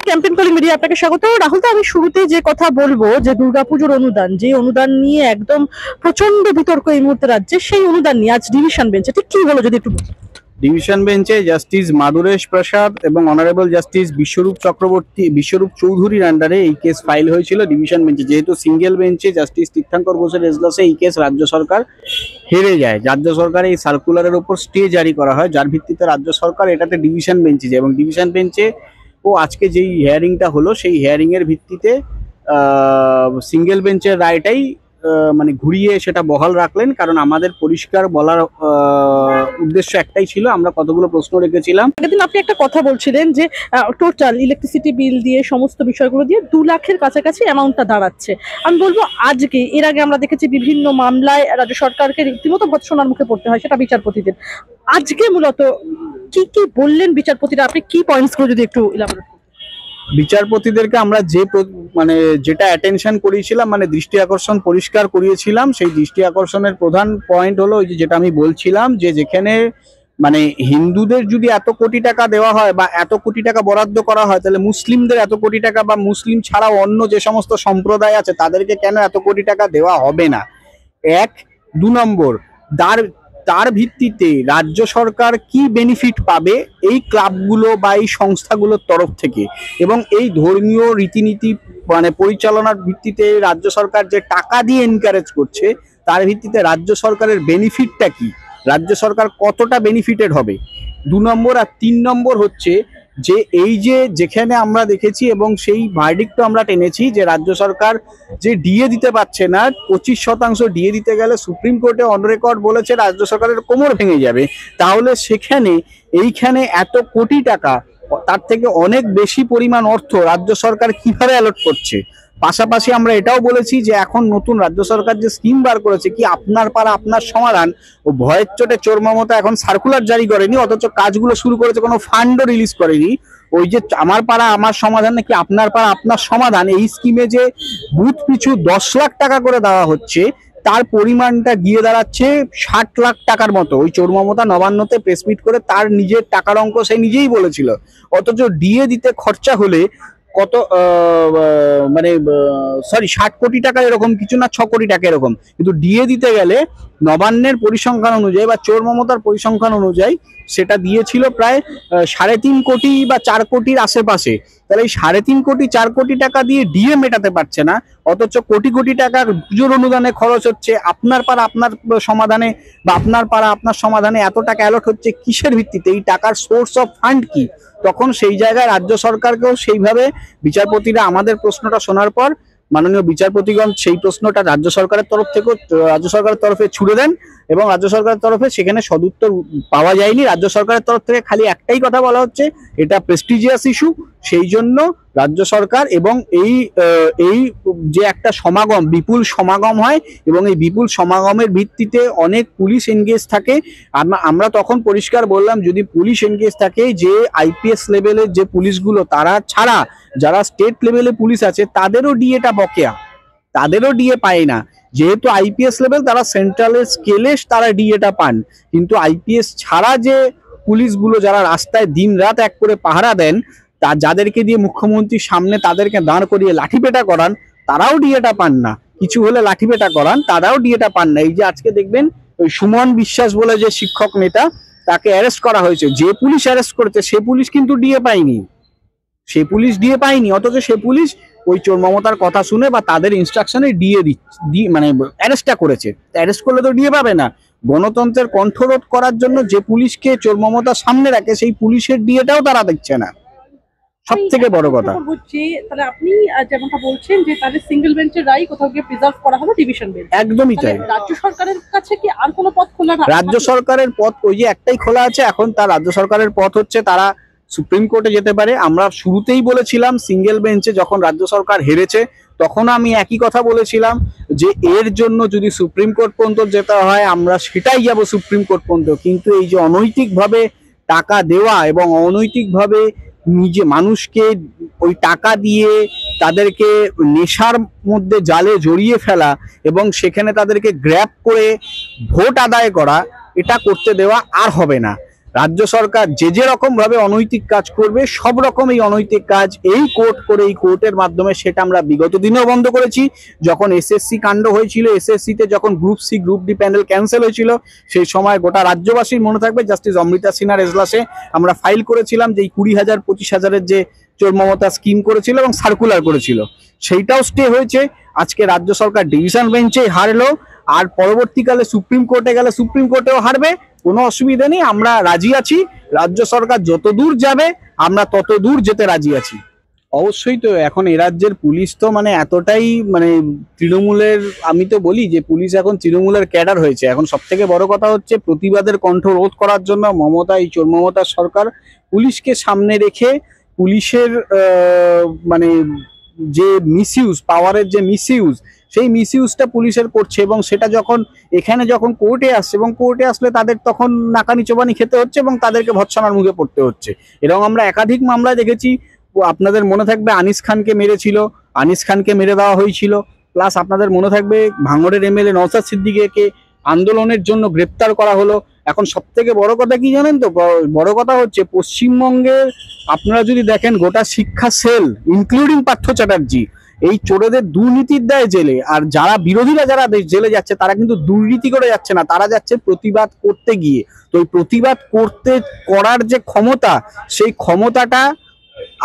Campaign calling media আপনাকে স্বাগত। রাহুল দা, আমি শুরুতেই যে কথা বলবো যে দুর্গাপুজোর অনুদান, যে অনুদান নিয়ে একদম প্রচন্ড বিতর্ক এই মুহূর্তে রাজ্যে, সেই অনুদান নিয়ে আজ ডিভিশন বেঞ্চে ঠিক কি হলো যদি একটু বলেন। ডিভিশন বেঞ্চে জাস্টিস মাধুরেশ প্রসাদ এবং অনারেবল জাস্টিস বিশ্বরূপ চৌধুরীর আন্ডারে এই কেস ফাইল হয়েছিল ডিভিশন বেঞ্চে। যেহেতু সিঙ্গেল বেঞ্চে জাস্টিস তীর্থঙ্কর ঘোষের এজলাসে এই কেস রাজ্য সরকার হেরে যায়, রাজ্য সরকার এই সার্কুলারের উপর স্টে জারি করা হয়, যার ভিত্তিতে রাজ্য সরকার এটাতে ডিভিশন বেঞ্চে যায় এবং ডিভিশন বেঞ্চে আজকে যেই হিয়ারিংটা হলো সেই হিয়ারিং এর ভিত্তিতে সিঙ্গেল বেঞ্চের রায়টাই মানে ঘুরিয়ে সেটা বহাল রাখলেন। কারণ আমাদের পরিষ্কার বলার উদ্দেশ্য একটাই ছিল, আমরা কতগুলো প্রশ্ন রেখেছিলাম। আগের দিন আপনি একটা কথা বলছিলেন যে টোটাল ইলেকট্রিসিটি বিল দিয়ে সমস্ত বিষয়গুলো দিয়ে 2 লাখের কাছাকাছি অ্যামাউন্টটা দাঁড়াচ্ছে। আমি বলবো আজকে, এর আগে আমরা দেখেছি বিভিন্ন মামলায় রাজ্য সরকারকে রীতিমতো ভৎসনার মুখে পড়তে হয়, সেটা বিচারপতিদের। আজকে মূলত কি কি বললেন বিচারপতিরা, আপনি কি পয়েন্টস গুলো যদি একটু ইলাবোরেট করতেন। বিচারপতিদেরকে আমরা যেটা অ্যাটেনশন করিয়েছিলাম, মানে দৃষ্টি আকর্ষণ পরিষ্কার করিয়েছিলাম, সেই দৃষ্টি আকর্ষণের প্রধান পয়েন্ট হলো ওই যেটা আমি বলছিলাম, যে যেখানে মানে হিন্দুদের যদি এত কোটি টাকা দেওয়া হয় বা এত কোটি টাকা বরাদ্দ করা হয়, তাহলে মুসলিমদের এত কোটি টাকা বা মুসলিম ছাড়াও অন্য যে সমস্ত সম্প্রদায় আছে তাদেরকে কেন এত কোটি টাকা দেওয়া হবে না। 1, 2 নম্বর, তার ভিত্তিতে রাজ্য সরকার কি বেনিফিট পাবে এই ক্লাবগুলো বা এই সংস্থাগুলোর তরফ থেকে, এবং এই ধর্মীয় রীতিনীতি মানে পরিচালনার ভিত্তিতে রাজ্য সরকার যে টাকা দিয়ে এনকারেজ করছে তার ভিত্তিতে রাজ্য সরকারের বেনিফিটটা কি, রাজ্য সরকার কতটা বেনিফিটেড হবে। 2 নম্বর আর 3 নম্বর হচ্ছে যে এই যে যেখানে আমরা দেখেছি এবং সেই ভার্ডিক্টও আমরা টেনেছি যে রাজ্য সরকার যে ডিএ দিতে পারছে না, 25% ডিএ দিতে গেলে সুপ্রিম কোর্টে অন রেকর্ড বলেছে রাজ্য সরকারের কোমর ভেঙে যাবে। তাহলে এইখানে এত কোটি টাকা, তার থেকে অনেক বেশি পরিমাণ অর্থ রাজ্য সরকার কিভাবে অ্যালট করছে। পাশাপাশি আমরা এটাও বলেছি যে এখন নতুন রাজ্য সরকার যে স্কিম বার করেছে কি আপনার পাড়া আপনার সমাধান, ও ভয়ের চোটে চোর মমতা এখন সার্কুলার জারি করেনি, অথচ কাজগুলো শুরু করেছে, কোনো ফান্ডও রিলিজ করেনি। ওই যে আমার পাড়া আমার সমাধান নাকি আপনার পাড়া আপনার সমাধান, এই স্কিমে যে বুথ পিছু 10 লাখ টাকা করে দেওয়া হচ্ছে, তার পরিমাণটা গিয়ে দাঁড়াচ্ছে 60 লাখ টাকার মতো। ওই চোর মমতা নবান্নতে প্রেসমিট করে তার নিজের টাকার অঙ্ক সে নিজেই বলেছিল, অথচ ডিএ দিতে খরচা হলে কত মানে 60 কোটি টাকা এরকম কিছু না, 6 কোটি টাকা এরকম, কিন্তু ডিএ দিতে গেলে নবান্নের পরিসংখ্যান অনুযায়ী বা চোর মমতার পরিসংখ্যান অনুযায়ী সেটা দিয়েছিল প্রায় 3.5 কোটি বা 4 কোটির আশেপাশে। তাহলে এই 3.5 কোটি 4 কোটি টাকা দিয়ে ডিএ মেটাতে পারছে না, অথচ কোটি কোটি টাকার পুজোর অনুদানে খরচ হচ্ছে। আপনার পাড়া আপনার সমাধানে বা আপনার পাড়া আপনার সমাধানে এত টাকা অ্যালট হচ্ছে কিসের ভিত্তিতে, এই টাকার সোর্স অফ ফান্ড কি? তখন সেই জায়গায় রাজ্য সরকারকেও সেইভাবে বিচারপতিরা আমাদের প্রশ্নটা শোনার পর মাননীয় বিচারপতিগণ সেই প্রশ্নটা রাজ্য সরকারের তরফে ছুড়ে দেন, এবং রাজ্য সরকারের তরফে সেখানে সদুত্তর পাওয়া যায়নি। রাজ্য সরকারের তরফ থেকে খালি একটাই কথা বলা হচ্ছে, এটা প্রেস্টিজিয়াস ইস্যু, সেই জন্য রাজ্য সরকার এবং এই যে একটা সমাগম, বিপুল সমাগম হয় এবং এই বিপুল সমাগমের ভিত্তিতে অনেক পুলিশ এনগেজ থাকে। আমরা তখন পরিষ্কার বললাম, যদি পুলিশ এনগেজ থাকে, যে আইপিএস লেভেলের যে পুলিশগুলো তারা ছাড়া যারা স্টেট লেভেলে পুলিশ আছে তাদেরও ডিএটা বকেয়া, তাদেরও ডিএ পায় না। যেহেতু আইপিএস লেভেল, তারা সেন্ট্রালের স্কেলে তারা ডিএটা পান, কিন্তু আইপিএস ছাড়া যে পুলিশগুলো যারা রাস্তায় দিন রাত এক করে পাহারা দেন, যাদেরকে দিয়ে মুখ্যমন্ত্রীর সামনে তাদেরকে দাঁড় করিয়ে লাঠিপেটা করান, তারাও ডিএটা পান না। কিছু হলে লাঠিপেটা করান, তারাও ডিএটা পান না। এই যে আজকে দেখবেন ওই সুমন বিশ্বাস বলে যে শিক্ষক নেতা, তাকে অ্যারেস্ট করা হয়েছে, যে পুলিশ অ্যারেস্ট করেছে সে পুলিশ কিন্তু ডিএ পায়নি, সে পুলিশ ডিএ পায়নি, অথচ সে পুলিশ ওই চোর মমতার কথা শুনে বা তাদের ইনস্ট্রাকশনে ডিএ মানে অ্যারেস্টটা করেছে। অ্যারেস্ট করলে তো ডিএ পাবে না। গণতন্ত্রের কণ্ঠরোধ করার জন্য যে পুলিশকে চোর মমতার সামনে রাখে, সেই পুলিশের ডিএটাও তারা দেখছে না, সব থেকে বড় কথা হচ্ছে। তাহলে আপনি যেমনটা বলছেন যে তাহলে সিঙ্গেল বেঞ্চের রায় কোথাও গিয়ে প্রিজার্ভ করা হলো ডিভিশন বেঞ্চ, একদমই তাই। রাজ্য সরকারের কাছে কি আর কোনো পথ খোলা না? রাজ্য সরকারের পথ ওই যে একটাই খোলা আছে এখন, তার রাজ্য সরকারের পথ হচ্ছে তারা সুপ্রিম কোর্টে যেতে পারে। আমরা শুরুতেই বলেছিলাম সিঙ্গেল বেঞ্চে যখন রাজ্য সরকার হেরেছে, তখন আমি একই কথা বলেছিলাম যে এর জন্য যদি সুপ্রিম কোর্ট পর্যন্ত যেতে হয় আমরা সেটাই যাব সুপ্রিম কোর্ট পর্যন্ত। কিন্তু এই যে অনৈতিকভাবে টাকা দেওয়া এবং অনৈতিকভাবে নিজে মানুষকে ওই টাকা দিয়ে তাদেরকে নেশার মধ্যে জালে জড়িয়ে ফেলা এবং সেখানে তাদেরকে গ্র্যাব করে ভোট আদায় করা, এটা করতে দেওয়া আর হবে না। রাজ্য সরকার যে যে রকম ভাবে অনৈতিক কাজ করবে, সব রকম এই অনৈতিক কাজ এই কোর্ট করে, এই কোর্টের মাধ্যমে, সেটা আমরা বিগত দিনেও বন্ধ করেছি। যখন এসএসসি কাণ্ড হয়েছিল, এসএসসি তে যখন group C group D panel cancel হয়েছিল, সেই সময় গোটা রাজ্যবাসীর মনে থাকবে জাস্টিস অমৃতা সিনহার এজলাসে আমরা ফাইল করেছিলাম যে এই 20,000 25,000-এর যে চোর মমতা স্কিম করেছিল এবং সার্কুলার করেছিল, সেইটাও স্টে হয়েছে। আজকে রাজ্য সরকার ডিভিশন বেঞ্চে হারলো, আর পরবর্তীকালে সুপ্রিম কোর্টে গেলে সুপ্রিম কোর্টেও হারবে, কোনো অসুবিধা নেই, আমরা রাজি আছি। রাজ্য সরকার যত দূর যাবে আমরা তত দূর যেতে রাজি আছি। অবশ্যই তো, এখন এ রাজ্যের পুলিশ তো মানে এতটাই মানে তৃণমূলের, আমি তো বলি যে পুলিশ এখন তৃণমূলের ক্যাডার হয়েছে। এখন সব থেকে বড় কথা হচ্ছে প্রতিবাদের কণ্ঠ রোধ করার জন্য মমতা, এই চোর মমতার সরকার পুলিশকে সামনে রেখে পুলিশের মানে যে মিসইউজ, পাওয়ারের যে মিসইউজ, সেই মিসইউজটা পুলিশের করছে, এবং সেটা যখন এখানে যখন কোর্টে আসছে, এবং কোর্টে আসলে তাদের তখন নাকানি চোবানি খেতে হচ্ছে এবং তাদেরকে ভৎসনার মুখে পড়তে হচ্ছে। এরকম আমরা একাধিক মামলায় দেখেছি। আপনাদের মনে থাকবে আনিস খানকে মেরেছিল, আনিস খানকে মেরে দেওয়া হয়েছিল। প্লাস আপনাদের মনে থাকবে ভাঙড়ের এমএলএ নওশাদ সিদ্দিকীকে আন্দোলনের জন্য গ্রেপ্তার করা হলো। এখন সব থেকে বড় কথা কি জানেন তো, বড় কথা হচ্ছে পশ্চিমবঙ্গের আপনারা যদি দেখেন গোটা শিক্ষা সেল ইনক্লুডিং পার্থ চ্যাটার্জি এই চোরেদের দুর্নীতির দায়ে জেলে, আর যারা বিরোধীরা যারা জেলে যাচ্ছে তারা কিন্তু দুর্নীতি করে যাচ্ছে না, তারা যাচ্ছে প্রতিবাদ করতে গিয়ে। তো এই প্রতিবাদ করার যে ক্ষমতা, সেই ক্ষমতাটা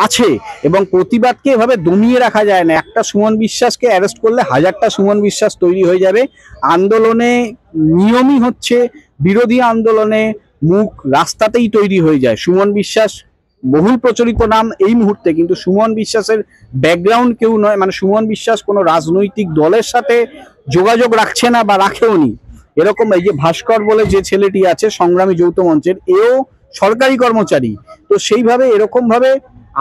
আছে, এবং প্রতিবাদকে এভাবে দমিয়ে রাখা যায় না। একটা সুমন বিশ্বাসকে অ্যারেস্ট করলে 1000টা সুমন বিশ্বাস তৈরি হয়ে যাবে। আন্দোলনে নিয়মই হচ্ছে বিরোধী আন্দোলনে মুখ রাস্তাতেই তৈরি হয়ে যায়। সুমন বিশ্বাস বহুল প্রচলিত নাম এই মুহূর্তে, কিন্তু সুমন বিশ্বাসের ব্যাকগ্রাউন্ড কেউ নয়, মানে সুমন বিশ্বাস কোনো রাজনৈতিক দলের সাথে যোগাযোগ রাখছে না বা রাখেওনি। এরকম এই যে ভাস্কর বলে যে ছেলেটি আছে সংগ্রামী যৌথ মঞ্চের, এও সরকারি কর্মচারী। তো সেইভাবে এরকম ভাবে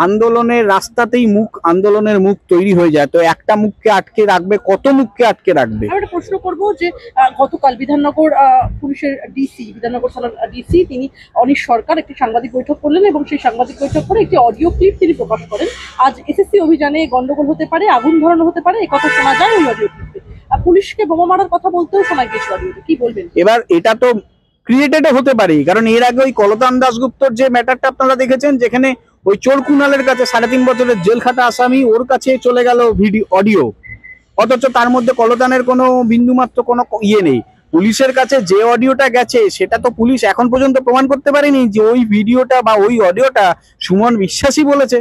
আন্দোলনের রাস্তাতেই মুখ, আন্দোলনের মুখ তৈরি হয়ে যায়। তো একটা মুখকে আটকে রাখবে, কত মুখকে আটকে রাখবে? আমি একটা প্রশ্ন করব যে গতকাল বিধাননগর পুলিশের ডিসি, বিধাননগর থানার ডিসি, তিনি অনিশ সরকার একটি সাংবাদিক বৈঠক করলেন এবং সেই সাংবাদিক বৈঠক করে একটি অডিও ক্লিপ তিনি প্রকাশ করেন। আজ এসএসসি অভিযানে গন্ডগোল হতে পারে, আগুন ধরানো হতে পারে, এই কথা শোনা যায় ওই অডিও ক্লিপে। পুলিশকে বোমা মারার কথা বলতেও শোনা গিয়েছিল অডিওতে, কি বলবেন? এবার এটা তো ক্রিয়েটেড হতে পারে, কারণ এর আগে ওই কলতান দাশগুপ্তর যে ম্যাটারটা আপনারা দেখেছেন, যেখানে ওই চোর কুনালের কাছে 3.5 বছরের জেল খাটা আসামি, ওর কাছে চলে গেল ভিডিও অডিও, অথচ তার মধ্যে কলতানের কোনো বিন্দুমাত্র কোনো ইয়ে নেই। পুলিশের কাছে যে অডিওটা গেছে সেটা তো পুলিশ এখন পর্যন্ত প্রমাণ করতে পারেনি যে ওই ভিডিওটা বা ওই অডিওটা সুমন বিশ্বাসই বলেছে।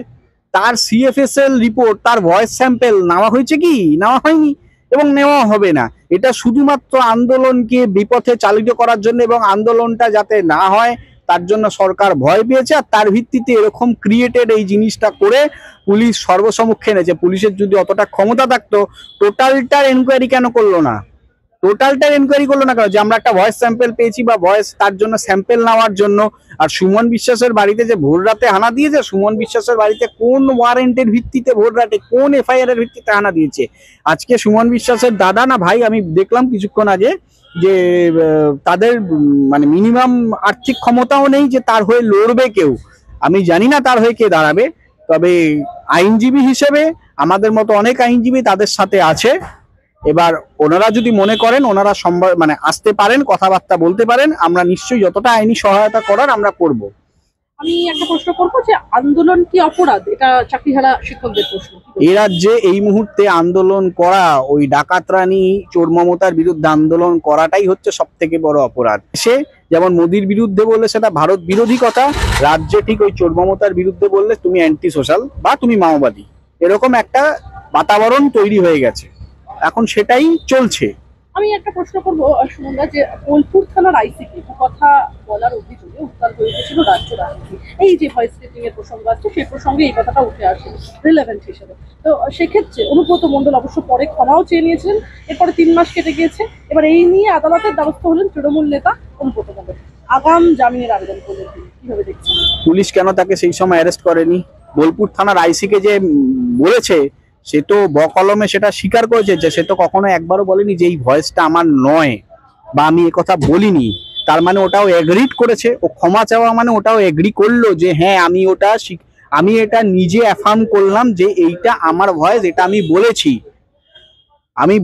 তার সিএফএসএল রিপোর্ট, তার ভয়েস স্যাম্পেল নেওয়া হয়েছে কি? নেওয়া হয়নি, এবং নেওয়া হবে না। এটা শুধুমাত্র আন্দোলনকে বিপথে চালিত করার জন্য, এবং আন্দোলনটা যাতে না হয় তার জন্য সরকার ভয় পেয়েছে, আর তার ভিত্তিতে এরকম ক্রিয়েটেড এই জিনিসটা করে পুলিশ সর্বসমক্ষে এনেছে। পুলিশের যদি অতটা ক্ষমতা থাকতো, টোটালটার এনকোয়ারি কেন করলো না? টোটালটার এনকোয়ারি করলো না কেন? যে আমরা একটা ভয়েস স্যাম্পেল পেয়েছি বা ভয়েস, তার জন্য স্যাম্পেল নেওয়ার জন্য। আর সুমন বিশ্বাসের বাড়িতে যে ভোর রাতে হানা দিয়েছে, সুমন বিশ্বাসের বাড়িতে কোন ওয়ারেন্টের ভিত্তিতে ভোর রাতে, কোন এফআইআর এর ভিত্তিতে হানা দিয়েছে? আজকে সুমন বিশ্বাসের দাদা না ভাই, আমি দেখলাম কিছুক্ষণ আগে যে তাদের মানে মিনিমাম আর্থিক ক্ষমতাও নেই যে তার হয়ে লড়বে কেউ। আমি জানি না তার হয়ে কে দাঁড়াবে, তবে আইনজীবী হিসেবে আমাদের মতো অনেক আইনজীবী তাদের সাথে আছে। এবার ওনারা যদি মনে করেন ওনারা মানে আসতে পারেন, কথাবার্তা বলতে পারেন, আমরা নিশ্চয়ই যতটা আইনি সহায়তা করার আমরা করব। আমি একটা প্রশ্ন করবো যে আন্দোলন কি অপরাধ? এটা চাকরিহারা শিক্ষকদের প্রশ্ন। এই রাজ্যে এই মুহূর্তে আন্দোলন করা, ওই ডাকাতরানি চোর মমতার বিরুদ্ধে আন্দোলন করাটাই হচ্ছে সব থেকে বড় অপরাধ। সে যেমন মোদির বিরুদ্ধে বললে সেটা ভারত বিরোধী কথা, রাজ্যে ঠিক ওই চোর মমতার বিরুদ্ধে বললে তুমি অ্যান্টি সোশ্যাল বা তুমি মাওবাদী, এরকম একটা বাতাবরণ তৈরি হয়ে গেছে। এখন সেটাই চলছে। আমি একটা প্রশ্ন করবো সুনন্দা, যে বোলপুর থানার আইসিপি কথা বলার অভিযোগে উত্তাল হয়ে উঠেছিল রাজ্য রাজনীতি। এই যে ভয়েস ক্লিপিং এর প্রসঙ্গ আছে, সেই প্রসঙ্গে এই কথাটা উঠে আসে রিলেভেন্ট হিসেবে। তো সেক্ষেত্রে অনুব্রত মণ্ডল অবশ্য পরে ক্ষমাও চেয়ে নিয়েছিলেন, এরপরে 3 মাস কেটে গিয়েছে। এবার এই নিয়ে আদালতের দ্বারস্থ হলেন তৃণমূল নেতা অনুব্রত মণ্ডল, আগাম জামিনের আবেদন করলেন। কিভাবে দেখছেন? পুলিশ কেন তাকে সেই সময় অ্যারেস্ট করেনি? বোলপুর থানার আইসিকে যে বলেছে, সে তো বকলমে সেটা স্বীকার করেছে যে সে তো কখনো একবারও বলেনি যে এই ভয়েসটা আমার নয় বা আমি কথা বলিনি। তার মানে ওটাও এগ্রিড করেছে। ও ক্ষমা চাওয়া মানে ওটাও এগ্রি করলো যে হ্যাঁ আমি এটা নিজে অ্যাফার্ম করলাম যে এইটা আমার ভয়েস, এটা আমি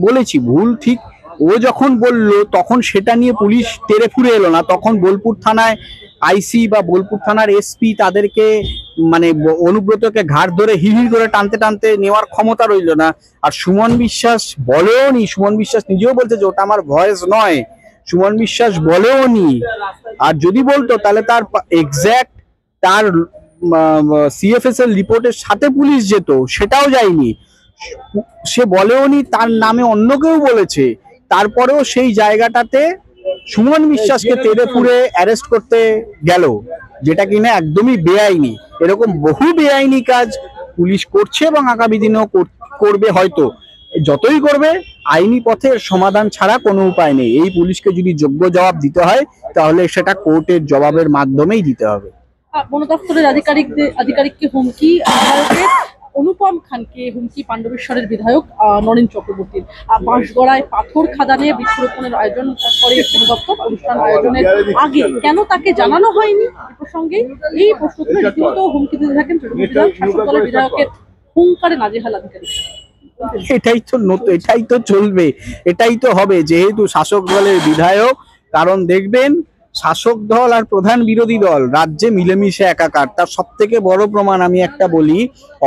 বলেছি ভুল ঠিক। ও যখন বললো তখন সেটা নিয়ে পুলিশ তেড়ে ফুরে এলো না, তখন বোলপুর থানায় আইসি বা বোলপুর থানার এসপি তাদেরকে মানে অনুব্রতকে ঘাড় ধরে হিড় করে টানতে টানতে নেওয়ার ক্ষমতা রইল না। আর সুমন বিশ্বাস বলেও নি, সুমন বিশ্বাস নিজেও বলছে যে ওটা আমার ভয়েস নয়, সুমন বিশ্বাস বলেও নি। আর যদি বলতো তাহলে তার এক্স্যাক্ট তার সিএফএস এর রিপোর্টের সাথে পুলিশ যেত, সেটাও যায়নি। সে বলেও নি, তার নামে অন্য কেউ বলেছে, তারপরেও সেই জায়গাটাতে সুমন বিশ্বাসকে তেড়ে ফুড়ে অ্যারেস্ট করতে গেল, যেটা কিনা একদমই বেআইনি। এরকম বহু বেআইনি কাজ পুলিশ করছে এবং আগামী দিনেও করবে হয়তো। যতই করবে, আইনি পথের সমাধান ছাড়া কোনো উপায় নেই। এই পুলিশকে যদি যোগ্য জবাব দিতে হয় তাহলে সেটা কোর্টের জবাবের মাধ্যমেই দিতে হবে। বন দপ্তরের আধিকারিককে হুমকি, অনুপম খানকে হুমকি পাণ্ডবেশ্বরের বিধায়ক নরেন চক্রবর্তীর। বাঁশগড়ায় পাথর খাদানে বৃক্ষরোপণের আয়োজন করে বন দপ্তর, অনুষ্ঠান আয়োজনের আগে কেন তাকে জানানো হয়নি এ প্রসঙ্গে এই প্রশ্ন তুলে রীতিমতো হুমকি দিতে থাকেন তৃণমূল শাসক দলের বিধায়কের হুঙ্কারে নাজেহাল আধিকারিক। এটাই তো চলবে, এটাই তো হবে, যেহেতু শাসক দলের বিধায়ক। কারণ দেখবেন, শাসক দল আর প্রধান বিরোধী দল রাজ্যে মিলেমিশে একাকার। তার সব থেকে বড় প্রমাণ আমি একটা বলি,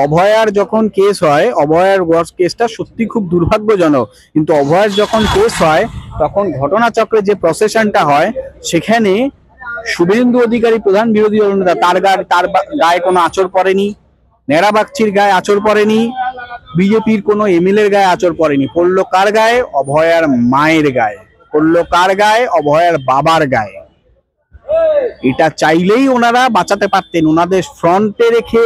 অভয়ার যখন কেস হয়, অভয়ার কেসটা সত্যি খুব দুর্ভাগ্যজনক, কিন্তু অভয়ার যখন কেস হয় তখন ঘটনাচক্রে যে প্রসেশনটা হয় সেখানে শুভেন্দু অধিকারী প্রধান বিরোধী দল নেতা, তার গায়ে কোনো আঁচড় পড়েনি, নেড়া বাগচির গায়ে আঁচড় পড়েনি, বিজেপির কোনো এমএলএর গায়ে আঁচড় পড়েনি। পড়লো কার গায়ে? অভয়ার মায়ের গায়ে। পড়লো কার গায়ে? অভয়ার বাবার গায়ে। এটা চাইলেই ওনারা বাঁচাতে পারতেন। ওনাদের ফ্রন্টে রেখে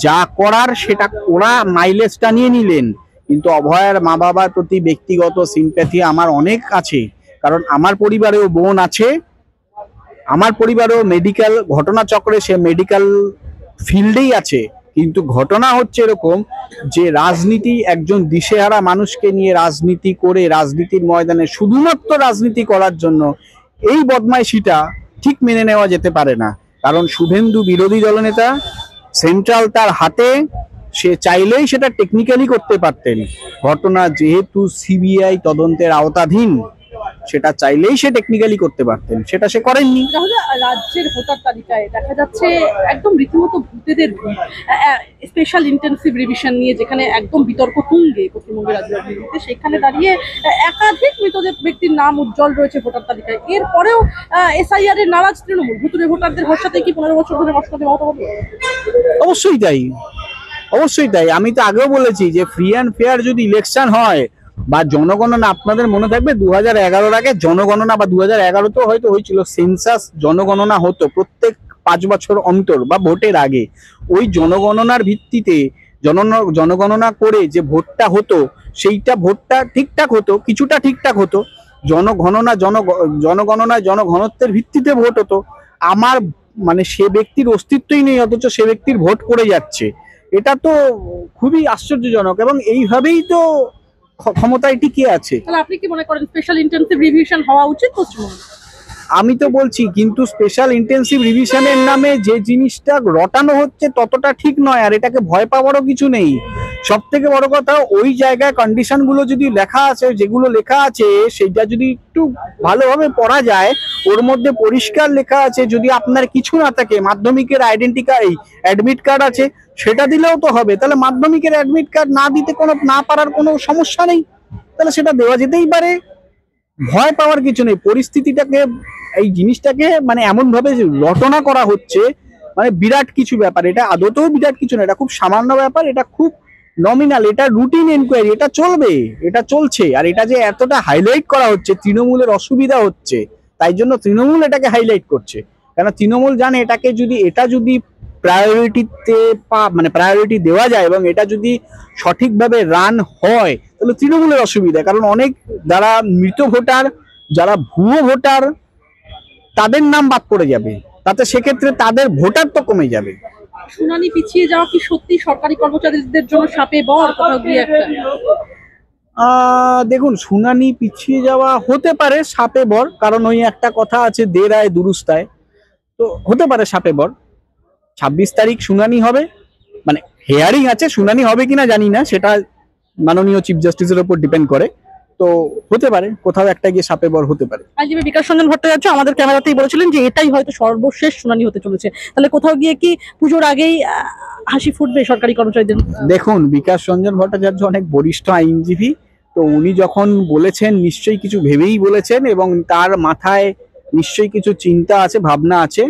যা করার সেটা ওরা মাইলেজটা নিয়ে নিলেন, কিন্তু অভয়ার মা বাবার প্রতি ব্যক্তিগত সিম্প্যাথি আমার অনেক আছে, কারণ আমার পরিবারেও বোন আছে, আমার পরিবারেও মেডিকেল ঘটনাচক্রে সে মেডিকেল ফিল্ডেই আছে। কিন্তু ঘটনা হচ্ছে এরকম যে রাজনীতি, একজন দিশেহারা মানুষকে নিয়ে রাজনীতি করে রাজনীতির ময়দানে শুধুমাত্র রাজনীতি করার জন্য এই বদমাইশিটা ঠিক মেনে নেওয়া যেতে পারে না। কারণ শুভেন্দু বিরোধী দলনেতা, সেন্ট্রাল তার হাতে, সে চাইলেই সেটা টেকনিক্যালি করতে পারতেন। ঘটনা যেহেতু সিবিআই তদন্তের আওতাধীন, সেটা চাইলেই সে টেকনিক্যালি করতে পারতেন, সেটা সে করেননি। তাহলে রাজ্যের ভোটার তালিকায় দেখা যাচ্ছে একদম রীতিমতো ভূতেদের স্পেশাল ইন্টেনসিভ রিভিশন নিয়ে, যেখানে একদম বিতর্ক তুঙ্গে পশ্চিমবঙ্গের রাজ্য রাজনীতিতে, সেখানে দাঁড়িয়ে একাধিক মৃত ব্যক্তির নাম উজ্জ্বল রয়েছে ভোটার তালিকায়। এরপরেও এসআইআর এর নারাজ তৃণমূল, ভুতুরে ভোটারদের ভরসাতে কি 15 বছর ধরে মস্কতে মমতা বন্দ্যোপাধ্যায়? অবশ্যই তাই, অবশ্যই তাই। আমি তো আগেও বলেছি যে ফ্রি অ্যান্ড ফেয়ার যদি ইলেকশন হয় বা জনগণনা, আপনাদের মনে থাকবে 2011-র আগে জনগণনা, বা 2011-তেও হয়তো হয়েছিল সেন্সাস, জনগণনা হতো প্রত্যেক 5 বছর অন্তর বা ভোটের আগে। ওই জনগণনার ভিত্তিতে জনগণনা করে যে ভোটটা হতো, সেইটা ভোটটা ঠিকঠাক হতো, কিছুটা ঠিকঠাক হতো। জনগণনা জনঘনত্বের ভিত্তিতে ভোট হতো। আমার মানে সে ব্যক্তির অস্তিত্বই নেই, অথচ সে ব্যক্তির ভোট পড়ে যাচ্ছে। এটা তো খুবই আশ্চর্যজনক, এবং এইভাবেই তো ক্ষমতায় টিকে আছে। তাহলে আপনি কি মনে করেন স্পেশাল ইন্টেনসিভ রিভিশন হওয়া উচিত পশ্চিমবঙ্গে? আমি তো বলছি, কিন্তু স্পেশাল ইন্টেনসিভ রিভিশনের নামে যে জিনিসটা রটানো হচ্ছে ততটা ঠিক নয়, আর এটাকে ভয় পাওয়ারও কিছু নেই। সব থেকে বড় কথা, ওই জায়গায় কন্ডিশন গুলো যদি লেখা আছে, যেগুলো লেখা আছে সেটা যদি একটু ভালোভাবে পড়া যায়, ওর মধ্যে পরিষ্কার লেখা আছে যদি আপনার কিছু না থাকে, মাধ্যমিকের আইডেন্টি কার্ড, অ্যাডমিট কার্ড আছে, সেটা দিলেও তো হবে। তাহলে মাধ্যমিকের অ্যাডমিট কার্ড না দিতে না পারার কোনো সমস্যা নেই, তাহলে সেটা দেওয়া যেতেই পারে। ভয় পাওয়ার কিছু নেই। পরিস্থিতিটাকে, এই জিনিসটাকে মানে এমন ভাবে রটনা করা হচ্ছে, মানে বিরাট কিছু ব্যাপার। এটা আদতেও বিরাট কিছু না, এটা খুব সামান্য ব্যাপার, এটা খুব নমিনাল, এটা রুটিন এনকোয়ারি, এটা চলবে, এটা চলছে। আর এটা যে এতটা হাইলাইট করা হচ্ছে, তৃণমূলের অসুবিধা হচ্ছে, তাই জন্য তৃণমূল এটাকে হাইলাইট করছে। কেন তৃণমূল জানে এটা যদি প্রায়োরিটিতে মানে প্রায়োরিটি দেওয়া যায় এবং এটা যদি সঠিকভাবে রান হয়, তাহলে তৃণমূলের অসুবিধা। কারণ অনেক যারা মৃত ভোটার, যারা ভুয়ো ভোটার, তাদের নাম বাদ পড়ে যাবে, তাতে সেক্ষেত্রে তাদের ভোটার তো কমে যাবে। শুনানি পিছিয়ে যাওয়া কি সত্যি সরকারি কর্মচারীদের জন্য শাপে বর? কোথাও গিয়ে একটা দেখুন, শুনানি পিছিয়ে যাওয়া হতে পারে শাপে বর, কারণ ওই একটা কথা আছে, দের আয় দুরুস্তায়, তো হতে পারে শাপে বর। 26 তারিখ শুনানি হবে, মানে হেয়ারিং আছে, শুনানি হবে কিনা জানি না, সেটা মাননীয় চিফ জাস্টিসের উপর ডিপেন্ড করে। তো হতে পারে কোথাও একটা গিয়ে সাপে বর হতে পারে। আইনজীবী বিকাশ রঞ্জন ভট্টাচার্য আমাদের ক্যামেরাতেই বলেছিলেন যে এটাই হয়তো সর্বশেষ শুনানি হতে চলেছে। তাহলে কোথাও গিয়ে কি পুজোর আগেই হাসি ফুটবে সরকারি কর্মচারীদের? দেখুন, বিকাশ রঞ্জন ভট্টাচার্য অনেক বরিষ্ঠ আইনজীবী, তো উনি যখন বলেছেন নিশ্চয়ই কিছু ভেবেই বলেছেন এবং তার মাথায় নিশ্চয়ই কিছু চিন্তা আছে, ভাবনা আছে।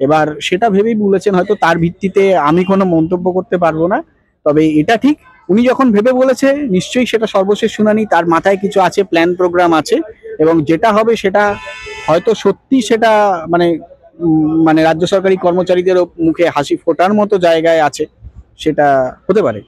এবার সেটা ভেবেই বলেছেন, হয়তো তার ভিত্তিতে আমি কোনো মন্তব্য করতে পারবো না। তবে এটা ঠিক, উনি যখন ভেবে বলেছে নিশ্চয়ই সেটা সর্বশেষ শুনানি, তার মাথায় কিছু আছে, প্ল্যান প্রোগ্রাম আছে এবং যেটা হবে সেটা হয়তো সত্যি সেটা মানে মানে রাজ্য সরকারি কর্মচারীদের মুখে হাসি ফোটার মতো জায়গায় আছে, সেটা হতে পারে।